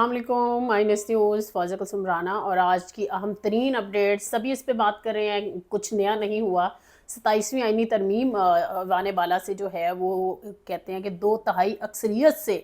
السلام علیکم، مائی نیس نیوز فوزیہ کلثوم رانا، اور آج کی اہم ترین اپڈیٹ سبھی اس پہ بات کر رہے ہیں. کچھ نیا نہیں ہوا. 27ویں آئینی ترمیم ایوان بالا سے جو ہے وہ کہتے ہیں کہ 2/3 اکثریت سے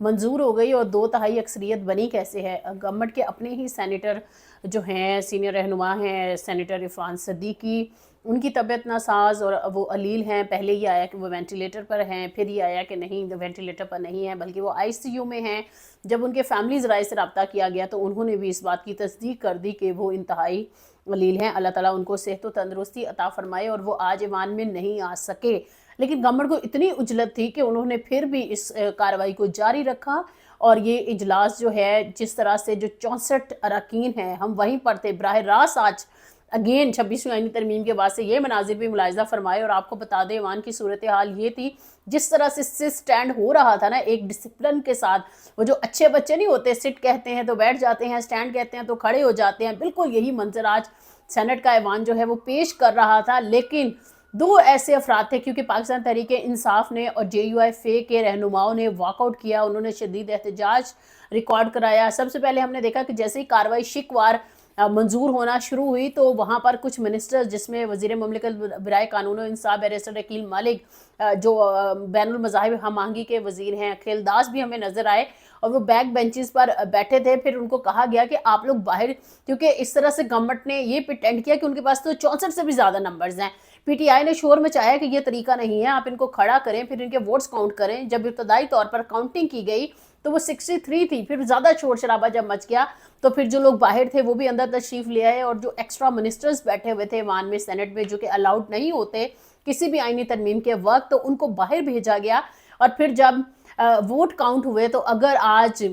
منظور ہو گئی. اور 2/3 اکثریت بنی کیسے ہے؟ گورنمنٹ کے اپنے ہی سینیٹر جو ہیں، سینئر رہنما ہیں سینیٹر عرفان صدیقی، ان کی طبیعت ناساز اور وہ علیل ہیں. پہلے یہ آیا کہ وہ وینٹیلیٹر پر ہیں، پھر یہ آیا کہ نہیں وینٹیلیٹر پر نہیں ہیں بلکہ وہ ICU میں ہیں. جب ان کے فیملی ذرائع سے رابطہ کیا گیا تو انہوں نے بھی اس بات کی تصدیق کر دی کہ وہ انتہائی علیل ہیں. اللہ تعالیٰ ان کو صحت و تندرستی عطا فرمائے. اور وہ آج ایوان میں نہیں آ سکے، لیکن گورنمنٹ کو اتنی عجلت تھی کہ انہوں نے پھر بھی اس کارروائی کو جاری رکھا. اور یہ اجلاس جو ہے، جس طرح سے جو 64 اراکین ہیں ہم وہیں پر تھے براہ راست. آج اگین 26ویں آئینی ترمیم کے بعد سے یہ مناظر بھی ملاحظہ فرمائے. اور آپ کو بتا دیں ایوان کی صورتحال یہ تھی، جس طرح سے سٹینڈ ہو رہا تھا نا ایک ڈسپلن کے ساتھ. وہ جو اچھے بچے نہیں ہوتے، سٹ کہتے ہیں تو بیٹھ جاتے ہیں، سٹینڈ کہتے ہیں تو کھڑے ہو جاتے ہیں، بالکل یہی منظر آج سینٹ کا ایوان جو ہے وہ پیش کر رہا تھا. لیکن دو ایسے افراد تھے، کیونکہ پاکستان تحریک انصاف نے اور JUIFA کے رہنماؤں نے واک آؤٹ کیا. انہوں نے شدید احتجاج ریکارڈ کرایا. سب سے پہلے ہم نے دیکھا کہ جیسے ہی کارروائی شکوار منظور ہونا شروع ہوئی تو وہاں پر کچھ منسٹرز، جس میں وزیر مملکت برائے قانون و انصاف بیرسٹر عقیل مالک، جو بین المذاہب ہم آہنگی کے وزیر ہیں اکھیل داس، بھی ہمیں نظر آئے اور وہ بیک بینچز پر بیٹھے تھے. پھر ان کو کہا گیا کہ آپ لوگ باہر، کیونکہ اس طرح سے گورنمنٹ نے یہ پریٹینڈ کیا کہ ان کے پاس تو 64 سے بھی زیادہ نمبرز ہیں. PTI نے شور مچایا کہ یہ طریقہ نہیں ہے، آپ ان کو کھڑا کریں پھر ان کے ووٹس کاؤنٹ کریں. جب ابتدائی طور پر کاؤنٹنگ کی گئی تو وہ 63 تھی. پھر زیادہ شور شرابہ جب مچ گیا تو پھر جو لوگ باہر تھے وہ بھی اندر تشریف لے آئے، اور جو ایکسٹرا منسٹرز بیٹھے ہوئے تھے ایوان میں، سینٹ میں، جو کہ الاؤڈ نہیں ہوتے کسی بھی آئینی ترمیم کے وقت، تو ان کو باہر بھیجا گیا. اور پھر جب ووٹ کاؤنٹ ہوئے تو اگر آج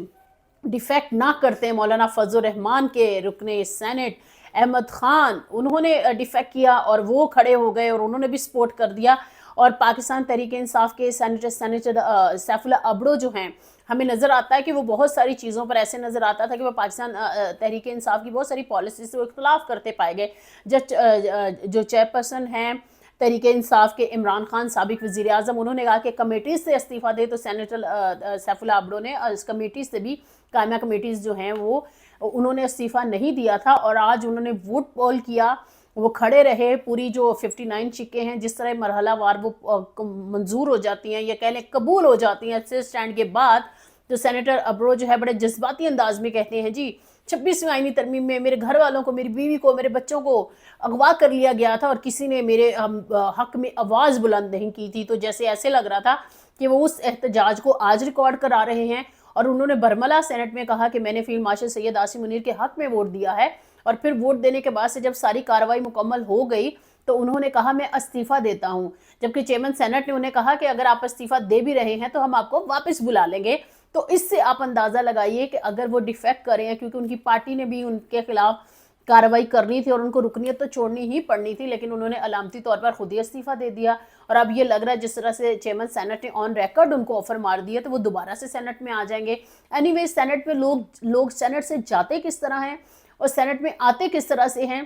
ڈیفیکٹ نہ کرتے مولانا فضل الرحمان کے رکن سینٹ احمد خان، انہوں نے ڈیفیکٹ کیا اور وہ کھڑے ہو گئے اور انہوں نے بھی سپورٹ کر دیا. اور پاکستان تحریک انصاف کے سینیٹر سیف اللہ ابڑو جو ہیں، ہمیں نظر آتا ہے کہ وہ بہت ساری چیزوں پر ایسے نظر آتا تھا کہ وہ پاکستان تحریک انصاف کی بہت ساری پالیسیز سے وہ اختلاف کرتے پائے گئے. جو چیئرپرسن ہیں تحریک انصاف کے عمران خان، سابق وزیر اعظم، انہوں نے کہا کہ کمیٹیز سے استعفیٰ دے. تو سینیٹر سیف اللہ ابڑو نے اس کمیٹیز سے بھی، قائمہ کمیٹیز جو ہیں وہ انہوں نے استعفیٰ نہیں دیا تھا. اور آج انہوں نے ووٹ پول کیا، وہ کھڑے رہے. پوری جو 59 چکے ہیں جس طرح مرحلہ وار وہ منظور ہو جاتی ہیں یا کہہ لیں قبول ہو جاتی ہیں سے سٹینڈ کے بعد، تو سینیٹر ابرو جو ہے بڑے جذباتی انداز میں کہتے ہیں جی 26ویں آئینی ترمیم میں میرے گھر والوں کو، میری بیوی کو، میرے بچوں کو اغوا کر لیا گیا تھا اور کسی نے میرے حق میں آواز بلند نہیں کی تھی. تو جیسے ایسے لگ رہا تھا کہ وہ اس احتجاج کو آج ریکارڈ کرا رہے ہیں. اور انہوں نے برملا سینٹ میں کہا کہ میں نے فیلڈ مارشل سید عاصم منیر کے حق میں ووٹ دیا ہے. اور پھر ووٹ دینے کے بعد سے جب ساری کارروائی مکمل ہو گئی تو انہوں نے کہا میں استعفیٰ دیتا ہوں. جبکہ چیئرمین سینٹ نے انہیں کہا کہ اگر آپ استعفیٰ دے بھی رہے ہیں تو ہم آپ کو واپس بلا لیں گے. تو اس سے آپ اندازہ لگائیے کہ اگر وہ ڈیفیکٹ کریں ہیں، کیونکہ ان کی پارٹی نے بھی ان کے خلاف کارروائی کرنی تھی اور ان کو رکنیت تو چھوڑنی ہی پڑنی تھی، لیکن انہوں نے علامتی طور پر خود ہی استعفیٰ دے دیا. اور اب یہ لگ رہا ہے جس طرح سے چیئرمین سینٹ نے آن ریکارڈ ان کو آفر مار دیا تو وہ دوبارہ سے سینٹ میں آ جائیں گے. اینی ویز سینٹ میں لوگ سینٹ سے جاتے کس طرح ہیں اور سینٹ میں آتے کس طرح سے ہیں،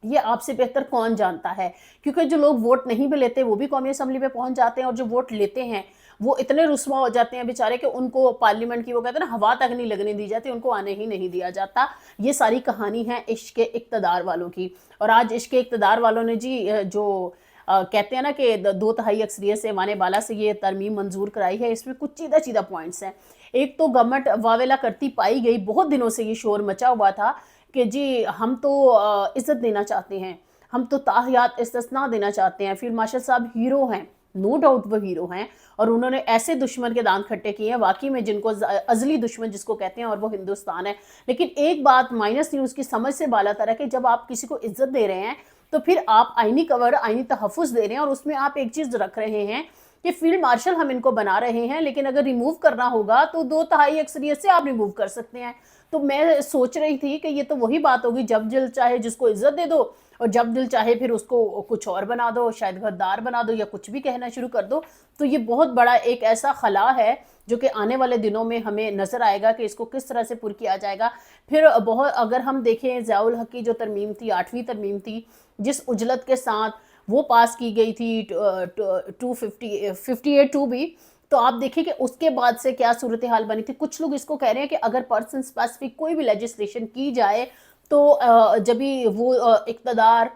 یہ آپ سے بہتر کون جانتا ہے. کیونکہ جو لوگ ووٹ نہیں بھی لیتے وہ بھی قومی اسمبلی پہ پہنچ جاتے ہیں، اور جو ووٹ لیتے ہیں وہ اتنے رسوا ہو جاتے ہیں بیچارے کہ ان کو پارلیمنٹ کی، وہ کہتے ہیں نا، ہوا تک نہیں لگنے دی جاتی، ان کو آنے ہی نہیں دیا جاتا. یہ ساری کہانی ہے عشق اقتدار والوں کی. اور آج عشق اقتدار والوں نے جی جو کہتے ہیں نا کہ 2/3 اکثریت سے ایوان بالا سے یہ ترمیم منظور کرائی ہے. اس میں کچھ چیدہ پوائنٹس ہیں. ایک تو گورنمنٹ واویلا کرتی پائی گئی. بہت دنوں سے یہ شور مچا ہوا تھا کہ جی ہم تو عزت دینا چاہتے ہیں، ہم تو تاحیات استثناء دینا چاہتے ہیں. فیلڈ مارشل صاحب ہیرو ہیں، نو ڈاؤٹ وہ ہیرو ہیں، اور انہوں نے ایسے دشمن کے دانت کھٹے کیے ہیں واقعی میں جن کو ازلی دشمن جس کو کہتے ہیں، اور وہ ہندوستان ہے. لیکن ایک بات مائنس نیوز کی سمجھ سے بالا تر ہے کہ جب آپ کسی کو عزت دے رہے ہیں تو پھر آپ آئینی کور، آئینی تحفظ دے رہے ہیں، اور اس میں آپ ایک چیز رکھ رہے ہیں کہ فیلڈ مارشل ہم ان کو بنا رہے ہیں، لیکن اگر ریموو کرنا ہوگا تو 2/3 اکثریت سے آپ ریموو کر سکتے ہیں. تو میں سوچ رہی تھی کہ یہ تو وہی بات ہوگی، جب دل چاہے جس کو عزت دے دو اور جب دل چاہے پھر اس کو کچھ اور بنا دو، شاید غدار بنا دو یا کچھ بھی کہنا شروع کر دو. تو یہ بہت بڑا ایک ایسا خلا ہے جو کہ آنے والے دنوں میں ہمیں نظر آئے گا کہ اس کو کس طرح سے پر کیا جائے گا. پھر اگر ہم دیکھیں ضیاء الحق کی جو ترمیم تھی، 8ویں ترمیم تھی، جس عجلت کے ساتھ وہ پاس کی گئی تھی 258 بھی، تو آپ دیکھیں کہ اس کے بعد سے کیا صورتحال بنی تھی. کچھ لوگ اس کو کہہ رہے ہیں کہ اگر پرسن اسپیسیفک کوئی بھی لیجسلیشن کی جائے تو جبھی وہ اقتدار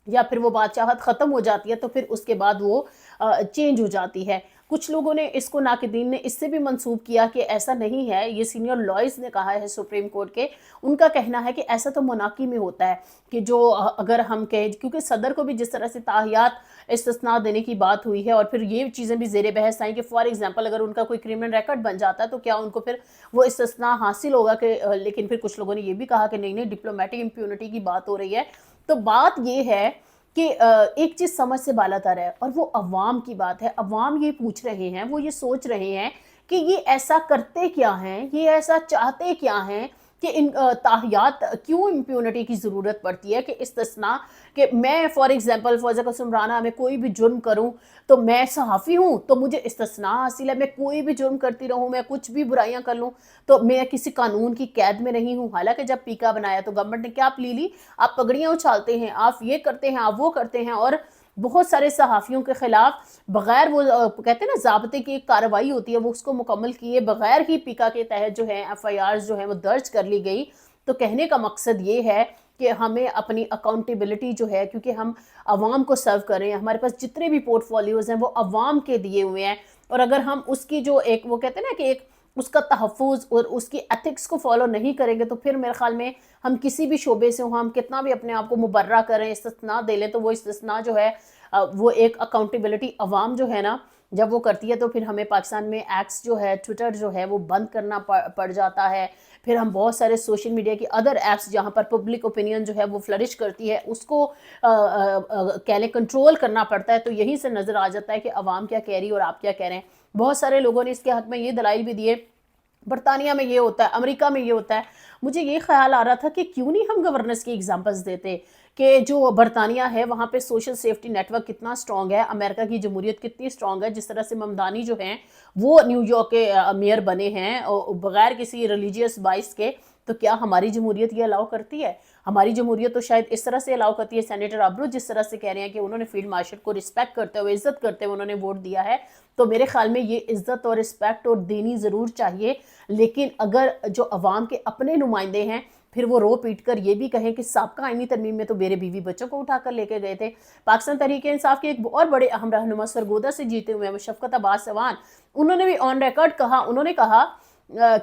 یا پھر وہ بادشاہت ختم ہو جاتی ہے تو پھر اس کے بعد وہ چینج ہو جاتی ہے. کچھ لوگوں نے اس کو، ناقدین نے اس سے بھی منسوب کیا کہ ایسا نہیں ہے. یہ سینئر لائرز نے کہا ہے سپریم کورٹ کے، ان کا کہنا ہے کہ ایسا تو مناقی میں ہوتا ہے کہ جو اگر ہم کہیں، کیونکہ صدر کو بھی جس طرح سے تاحیات استثناء دینے کی بات ہوئی ہے اور پھر یہ چیزیں بھی زیر بحث آئیں کہ فار ایگزامپل اگر ان کا کوئی کرمنل ریکارڈ بن جاتا ہے تو کیا ان کو پھر وہ استثناء حاصل ہوگا کہ لیکن پھر کچھ لوگوں نے یہ بھی کہا کہ نہیں ڈپلومیٹک امپیونٹی کی بات ہو رہی ہے. تو بات یہ ہے کہ ایک چیز سمجھ سے بالاتر ہے اور وہ عوام کی بات ہے. عوام یہ پوچھ رہے ہیں، وہ یہ سوچ رہے ہیں کہ یہ ایسا کرتے کیا ہیں، یہ ایسا چاہتے کیا ہیں کہ ان تاحیات کیوں امپیونٹی کی ضرورت پڑتی ہے، کہ استثناء کہ میں فار ایگزامپل فوزہ قاسم رانا میں کوئی بھی جرم کروں تو میں صحافی ہوں تو مجھے استثناء حاصل ہے. میں کوئی بھی جرم کرتی رہوں، میں کچھ بھی برائیاں کر لوں تو میں کسی قانون کی قید میں نہیں ہوں. حالانکہ جب پیکا بنایا تو گورنمنٹ نے کیا پلی لی؟ آپ پگڑیاں اچھالتے ہیں، آپ یہ کرتے ہیں، آپ وہ کرتے ہیں، اور بہت سارے صحافیوں کے خلاف بغیر وہ کہتے ہیں نا ضابطے کی ایک کارروائی ہوتی ہے وہ اس کو مکمل کیے بغیر ہی پیکا کے تحت جو ہے ایف آئی آرز جو ہیں وہ درج کر لی گئی. تو کہنے کا مقصد یہ ہے کہ ہمیں اپنی اکاؤنٹیبلٹی جو ہے، کیونکہ ہم عوام کو سرو کر رہے ہیں، ہمارے پاس جتنے بھی پورٹ فولیوز ہیں وہ عوام کے دیے ہوئے ہیں، اور اگر ہم اس کی جو ایک وہ کہتے ہیں نا کہ ایک اس کا تحفظ اور اس کی ایتھکس کو فالو نہیں کریں گے تو پھر میرے خیال میں ہم کسی بھی شعبے سے ہوں، ہم کتنا بھی اپنے آپ کو مبرہ کریں، استثناء دے لیں، تو وہ استثناء جو ہے وہ ایک اکاؤنٹیبلٹی عوام جو ہے نا جب وہ کرتی ہے تو پھر ہمیں پاکستان میں ایکس جو ہے ٹویٹر جو ہے وہ بند کرنا پڑ جاتا ہے. پھر ہم بہت سارے سوشل میڈیا کی ادر ایپس جہاں پر پبلک اوپینین جو ہے وہ فلرش کرتی ہے اس کو کہہ لیں کنٹرول کرنا پڑتا ہے. تو یہیں سے نظر آ جاتا ہے کہ عوام کیا کہہ رہی ہے اور آپ کیا کہہ رہے ہیں. بہت سارے لوگوں نے اس کے حق میں یہ دلائل بھی دیے، برطانیہ میں یہ ہوتا ہے، امریکہ میں یہ ہوتا ہے. مجھے یہ خیال آ رہا تھا کہ کیوں نہیں ہم گورننس کی ایگزامپلز دیتے کہ جو برطانیہ ہے وہاں پہ سوشل سیفٹی نیٹ ورک کتنا سٹرونگ ہے، امریکہ کی جمہوریت کتنی سٹرونگ ہے. جس طرح سے ممدانی جو ہیں وہ نیو یارک کے میئر بنے ہیں بغیر کسی ریلیجیس بائس کے، تو کیا ہماری جمہوریت یہ الاؤ کرتی ہے؟ ہماری جمہوریت تو شاید اس طرح سے الاؤ کرتی ہے. سینیٹر ابرو جس طرح سے کہہ رہے ہیں کہ انہوں نے فیلڈ مارشل کو رسپیکٹ کرتے ہوئے، عزت کرتے ہوئے انہوں نے ووٹ دیا ہے، تو میرے خیال میں یہ عزت اور رسپیکٹ اور دینی ضرور چاہیے. لیکن اگر جو عوام کے اپنے نمائندے ہیں پھر وہ رو پیٹ کر یہ بھی کہیں کہ سابقہ آئینی ترمیم میں تو میرے بیوی بچوں کو اٹھا کر لے کے گئے تھے. پاکستان تحریک انصاف کے ایک اور بڑے اہم رہنما سرگودا سے جیتے ہوئے ہیں شفقت عباس اعوان، انہوں نے بھی آن ریکارڈ کہا، انہوں نے کہا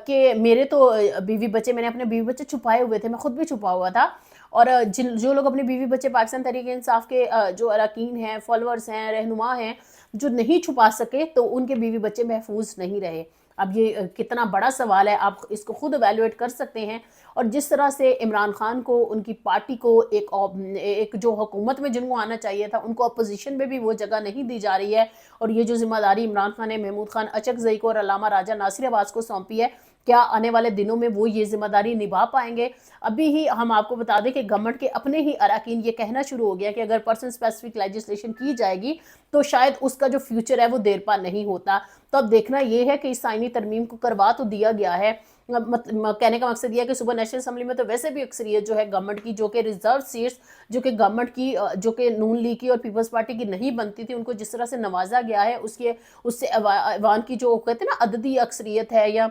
کہ میرے تو بیوی بچے، میں نے اپنے بیوی بچے چھپائے ہوئے تھے، میں خود بھی چھپا ہوا تھا، اور جو لوگ اپنے بیوی بچے پاکستان تحریک انصاف کے جو اراکین ہیں، فالورز ہیں، رہنما ہیں، جو نہیں چھپا سکے تو ان کے بیوی بچے محفوظ نہیں رہے. اب یہ کتنا بڑا سوال ہے، آپ اس کو خود ایویلویٹ کر سکتے ہیں. اور جس طرح سے عمران خان کو، ان کی پارٹی کو ایک جو حکومت میں جن کو آنا چاہیے تھا ان کو اپوزیشن میں بھی وہ جگہ نہیں دی جا رہی ہے، اور یہ جو ذمہ داری عمران خان نے محمود خان اچکزئی کو اور علامہ راجہ ناصر عباس کو سونپی ہے، کیا آنے والے دنوں میں وہ یہ ذمہ داری نبھا پائیں گے؟ ابھی ہی ہم آپ کو بتا دیں کہ گورنمنٹ کے اپنے ہی اراکین یہ کہنا شروع ہو گیا کہ اگر پرسن اسپیسیفک لیجسلیشن کی جائے گی تو شاید اس کا جو فیوچر ہے وہ دیر پا نہیں ہوتا. تو اب دیکھنا یہ ہے کہ اس آئینی ترمیم کو کروا تو دیا گیا ہے. کہنے کا مقصد یہ ہے کہ صبح نیشنل اسمبلی میں تو ویسے بھی اکثریت جو ہے گورنمنٹ کی، جو کہ ریزرو سیٹس جو کہ گورنمنٹ کی، جو کہ نون لیگ کی اور پیپلز پارٹی کی نہیں بنتی تھی، ان کو جس طرح سے نوازا گیا ہے اس سے ایوان کی جو کہتے ہیں نا عددی اکثریت ہے یا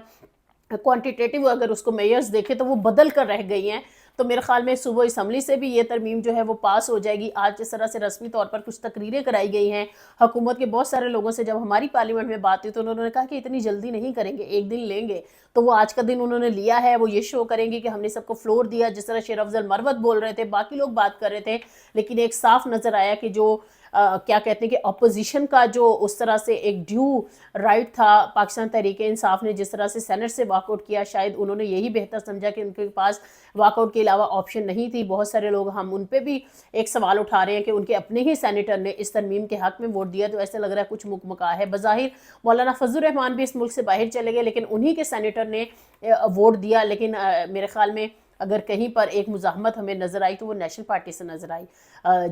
کوانٹیٹیٹیو اگر اس کو میئرز دیکھیں تو وہ بدل کر رہ گئی ہیں. تو میرے خیال میں صوبائی اسمبلی سے بھی یہ ترمیم جو ہے وہ پاس ہو جائے گی. آج جس طرح سے رسمی طور پر کچھ تقریریں کرائی گئی ہیں حکومت کے بہت سارے لوگوں سے، جب ہماری پارلیمنٹ میں بات ہوئی تو انہوں نے کہا کہ اتنی جلدی نہیں کریں گے، ایک دن لیں گے. تو وہ آج کا دن انہوں نے لیا ہے، وہ یہ شو کریں گے کہ ہم نے سب کو فلور دیا. جس طرح شیر افضل مروت بول رہے تھے، باقی لوگ بات کر رہے تھے، لیکن ایک صاف نظر آیا کہ جو کیا کہتے ہیں کہ اپوزیشن کا جو اس طرح سے ایک ڈیو رائٹ تھا، پاکستان تحریک انصاف نے جس طرح سے سینٹ سے واک آؤٹ کیا، شاید انہوں نے یہی بہتر سمجھا کہ ان کے پاس واک آؤٹ کے علاوہ آپشن نہیں تھی. بہت سارے لوگ ہم ان پہ بھی ایک سوال اٹھا رہے ہیں کہ ان کے اپنے ہی سینیٹر نے اس ترمیم کے حق میں ووٹ دیا، تو ایسے لگ رہا ہے کچھ مکمکا ہے. بظاہر مولانا فضل الرحمان بھی اس ملک سے باہر چلے گئے لیکن انہی کے سینیٹر نے ووٹ دیا. لیکن میرے خیال میں اگر کہیں پر ایک مزاحمت ہمیں نظر آئی تو وہ نیشنل پارٹی سے نظر آئی.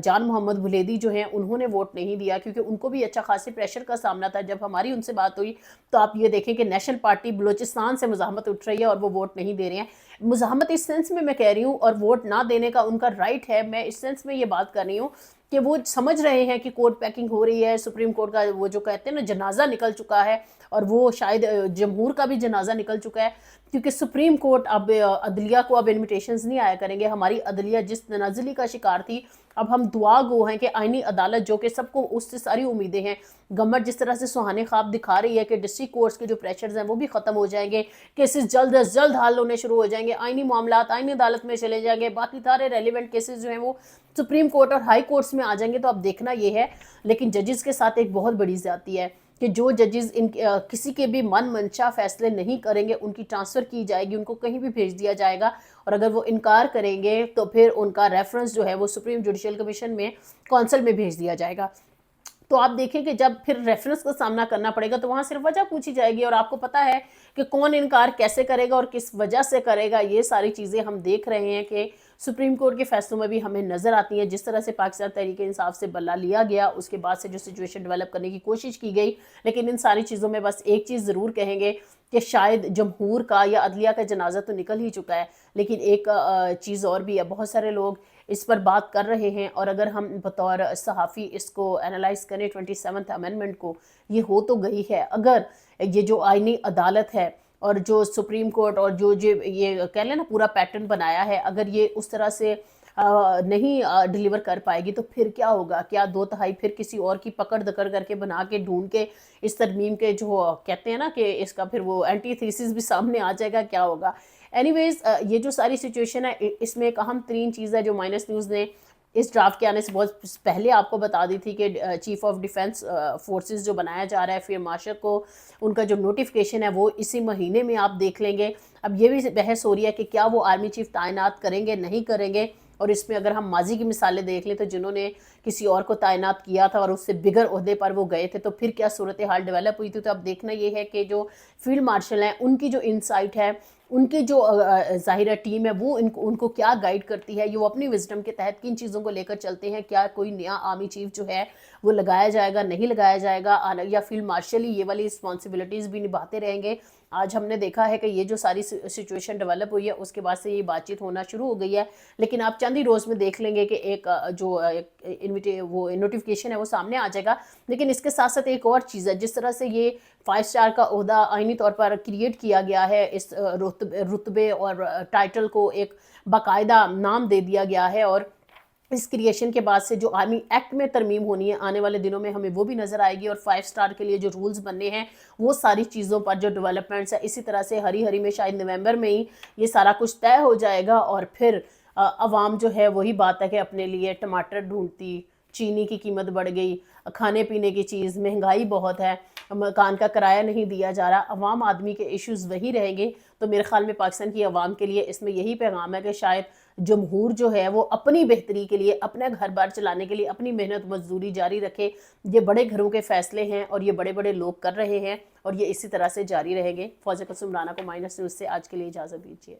جان محمد بلیدی جو ہیں انہوں نے ووٹ نہیں دیا کیونکہ ان کو بھی اچھا خاصی پریشر کا سامنا تھا. جب ہماری ان سے بات ہوئی تو آپ یہ دیکھیں کہ نیشنل پارٹی بلوچستان سے مزاحمت اٹھ رہی ہے اور وہ ووٹ نہیں دے رہے ہیں. مزاحمت اس سینس میں کہہ رہی ہوں، اور ووٹ نہ دینے کا ان کا رائٹ ہے، میں اس سینس میں یہ بات کر رہی ہوں کہ وہ سمجھ رہے ہیں کہ کورٹ پیکنگ ہو رہی ہے, سپریم کورٹ کا وہ جو کہتے ہیں نا جنازہ نکل چکا ہے, اور وہ شاید جمہور کا بھی جنازہ نکل چکا ہے, کیونکہ سپریم کورٹ اب عدلیہ کو اب انویٹیشنز نہیں آیا کریں گے. ہماری عدلیہ جس تنزلی کا شکار تھی, اب ہم دعا گو ہیں کہ آئینی عدالت جو کہ سب کو اس سے ساری امیدیں ہیں, گورنمنٹ جس طرح سے سہانے خواب دکھا رہی ہے کہ ڈسٹرکٹ کورٹس کے جو پریشرز ہیں وہ بھی ختم ہو جائیں گے, کیسز جلد از جلد حل ہونے شروع ہو جائیں گے, آئینی معاملات آئینی عدالت میں چلے جائیں گے, باقی سارے ریلیونٹ کیسز جو ہیں وہ سپریم کورٹ اور ہائی کورٹس میں آ جائیں گے. تو اب دیکھنا یہ ہے, لیکن ججز کے ساتھ ایک بہت بڑی زیادتی ہے کہ جو ججز کسی کے بھی من منشا فیصلے نہیں کریں گے, ان کی ٹرانسفر کی جائے گی, ان کو کہیں بھی بھیج دیا جائے گا, اور اگر وہ انکار کریں گے تو پھر ان کا ریفرنس جو ہے وہ سپریم جوڈیشل کمیشن میں کونسل میں بھیج دیا جائے گا. تو آپ دیکھیں کہ جب پھر ریفرنس کا سامنا کرنا پڑے گا تو وہاں صرف وجہ پوچھی جائے گی, اور آپ کو پتہ ہے کہ کون انکار کیسے کرے گا اور کس وجہ سے کرے گا. یہ ساری چیزیں ہم دیکھ رہے ہیں کہ سپریم کورٹ کے فیصلوں میں بھی ہمیں نظر آتی ہیں. جس طرح سے پاکستان تحریک انصاف سے بلہ لیا گیا, اس کے بعد سے جو سچویشن ڈیولپ کرنے کی کوشش کی گئی, لیکن ان ساری چیزوں میں بس ایک چیز ضرور کہیں گے کہ شاید جمہور کا یا عدلیہ کا جنازہ تو نکل ہی چکا ہے, لیکن ایک چیز اور بھی ہے, بہت سارے لوگ اس پر بات کر رہے ہیں, اور اگر ہم بطور صحافی اس کو انالائز کریں 27th امینڈمنٹ کو, یہ ہو تو گئی ہے. اگر یہ جو آئینی عدالت ہے اور جو سپریم کورٹ اور جو یہ کہہ لیں نا پورا پیٹرن بنایا ہے, اگر یہ اس طرح سے نہیں ڈیلیور کر پائے گی تو پھر کیا ہوگا؟ کیا 2/3 پھر کسی اور کی پکڑ دکڑ کر کے بنا کے ڈھونڈ کے اس ترمیم کے جو کہتے ہیں نا کہ اس کا پھر وہ اینٹی تھیسس بھی سامنے آ جائے گا, کیا ہوگا؟ اینی ویز یہ جو ساری سچویشن ہے, اس میں ایک اہم ترین چیز ہے جو مائنس نیوز نے اس ڈرافٹ کے آنے سے بہت پہلے آپ کو بتا دی تھی کہ چیف آف ڈیفنس فورسز جو بنایا جا رہا ہے فیلڈ مارشل کو, ان کا جو نوٹیفیکیشن ہے وہ اسی مہینے میں آپ دیکھ لیں گے. اب یہ بھی بحث ہو رہی ہے کہ کیا وہ آرمی چیف تعینات کریں گے نہیں کریں گے, اور اس میں اگر ہم ماضی کی مثالیں دیکھ لیں تو جنہوں نے کسی اور کو تعینات کیا تھا اور اس سے بگر عہدے پر وہ گئے تھے تو پھر کیا صورتحال ڈیولپ ہوئی تھی. تو اب دیکھنا یہ ہے کہ جو فیلڈ مارشل ہیں ان کی جو انسائٹ ہے, ان کی جو ظاہرہ ٹیم ہے وہ ان کو کیا گائیڈ کرتی ہے, یہ وہ اپنی وزڈم کے تحت کن چیزوں کو لے کر چلتے ہیں. کیا کوئی نیا آرمی چیف جو ہے وہ لگایا جائے گا, نہیں لگایا جائے گا, یا فیلڈ مارشل ہی یہ والی رسپانسبلٹیز بھی نبھاتے رہیں گے. آج ہم نے دیکھا ہے کہ یہ جو ساری سچویشن ڈیولپ ہوئی ہے اس کے بعد سے یہ بات چیت ہونا شروع ہو گئی ہے, لیکن آپ چند ہی روز میں دیکھ لیں گے کہ ایک جو وہ نوٹیفیکیشن ہے وہ سامنے آ جائے گا. لیکن اس کے ساتھ ساتھ ایک اور چیز ہے, جس طرح سے یہ 5 اسٹار کا عہدہ آئینی طور پر کریٹ کیا گیا ہے, اس رتبے اور ٹائٹل کو ایک باقاعدہ نام دے دیا گیا ہے, اور اس کریشن کے بعد سے جو آرمی ایکٹ میں ترمیم ہونی ہے آنے والے دنوں میں ہمیں وہ بھی نظر آئے گی, اور 5 اسٹار کے لیے جو رولز بننے ہیں وہ ساری چیزوں پر جو ڈیولپمنٹس ہے اسی طرح سے ہری میں شاید نومبر میں ہی یہ سارا کچھ طے ہو جائے گا. اور پھر عوام جو ہے وہی بات ہے کہ اپنے لیے ٹماٹر ڈھونڈتی, چینی کی قیمت بڑھ گئی, کھانے پینے کی چیز, مہنگائی بہت ہے, مکان کا کرایہ نہیں دیا جا رہا, عوام آدمی کے ایشوز وہی رہیں گے. تو میرے خیال میں پاکستان کی عوام کے لیے اس میں یہی پیغام ہے کہ شاید جمہور جو ہے وہ اپنی بہتری کے لیے, اپنے گھر بار چلانے کے لیے اپنی محنت مزدوری جاری رکھے. یہ بڑے گھروں کے فیصلے ہیں اور یہ بڑے بڑے لوگ کر رہے ہیں, اور یہ اسی طرح سے جاری رہیں گے. فوزیہ کلثوم رانا کو مائنس نیوز سے آج کے لیے اجازت دیجیے.